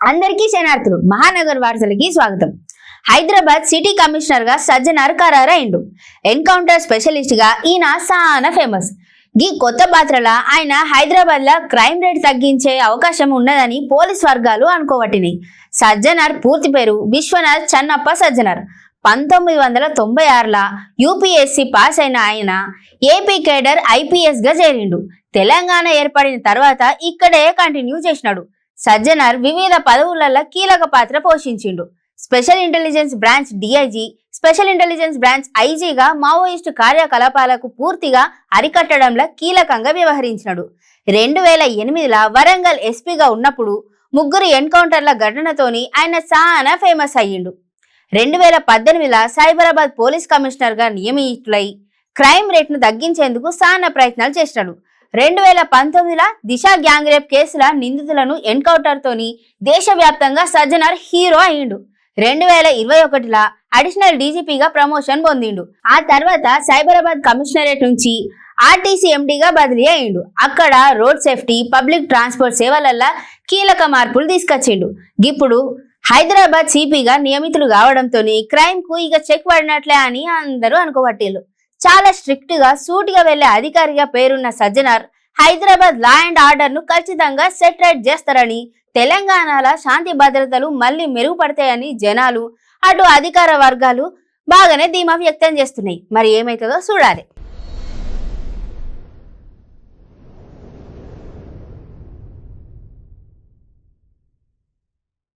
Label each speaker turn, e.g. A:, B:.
A: అందరికీ శనార్థులు మహానగర్ వార్తలకి స్వాగతం. Hyderabad city commissioner గా సజ్జనార్ ఖరారైండు. ఎన్కౌంటర్ స్పెషలిస్ట్ గా ఈయన చాలా ఫేమస్. ఈ కొత్త పాత్రల ఆయన హైదరాబాద్ లో క్రైమ్ రేట్ తగ్గించే అవకాశం ఉన్నదని పోలీస్ వర్గాలు అనుకోవట్టినాయి. సజ్జనార్ పూర్తి పేరు విశ్వనాథ్ చన్నప్ప సజ్జనార్. 1996ల యూపీఎస్సీ పాస్ అయిన ఆయన ఏపీ కేడర్ ఐపీఎస్ గా చేరిండు. తెలంగాణ ఏర్పడిన తర్వాత ఇక్కడే కంటిన్యూ చేసినాడు. సజ్జనార్ వివిధ పదవులలో కీలక పాత్ర పోషించిండు. Special intelligence branch DIG, special intelligence branch ఐజీగా మావోయిస్టు కార్యకలాపాలకు పూర్తిగా అరికట్టడంలో కీలకంగా వ్యవహరించినాడు. 2008ల వరంగల్ ఎస్పీగా ఉన్నప్పుడు 3 ఎన్కౌంటర్ల ఘటనతోని ఆయన చాలా ఫేమస్ అయ్యిండు. 2018ల సైబరాబాద్ పోలీస్ కమిషనర్ గా నియమితులై క్రైమ్ రేట్ ను తగ్గించేందుకు చాలా ప్రయత్నాలు చేసినాడు. 2019ల దిశ గ్యాంగ్ రేప్ కేసుల నిందితులను ఎన్కౌంటర్ తోని దేశవ్యాప్తంగా సజ్జనార్ హీరో అయ్యిండు. 2021ల అడిషనల్ డీజీపీగా ప్రమోషన్ పొందిండు. ఆ తర్వాత సైబరాబాద్ కమిషనరేట్ నుంచి ఆర్టీసీ ఎండీగా బదిలీ అయ్యిండు. అక్కడ రోడ్ సేఫ్టీ, పబ్లిక్ ట్రాన్స్పోర్ట్ సేవలల్లో కీలక మార్పులు తీసుకొచ్చిండు. ఇప్పుడు హైదరాబాద్ సిపిగా నియమితులు కావడంతో క్రైమ్ కు ఇక చెక్ పడినట్లే అని అందరూ అనుకోబట్టిల్లు. చాలా స్ట్రిక్ట్ గా సూటిగా వెళ్లే అధికారిగా పేరున్న Sajjanar Hyderabad law and order ను ఖచ్చితంగా సెట్ రైట్ చేస్తారని, తెలంగాణలో శాంతి భద్రతలు మళ్లీ మెరుగుపడతాయని జనాలు, అటు అధికార వర్గాలు బాగానే ధీమా వ్యక్తం చేస్తున్నాయి. మరి ఏమైతుందో చూడాలి.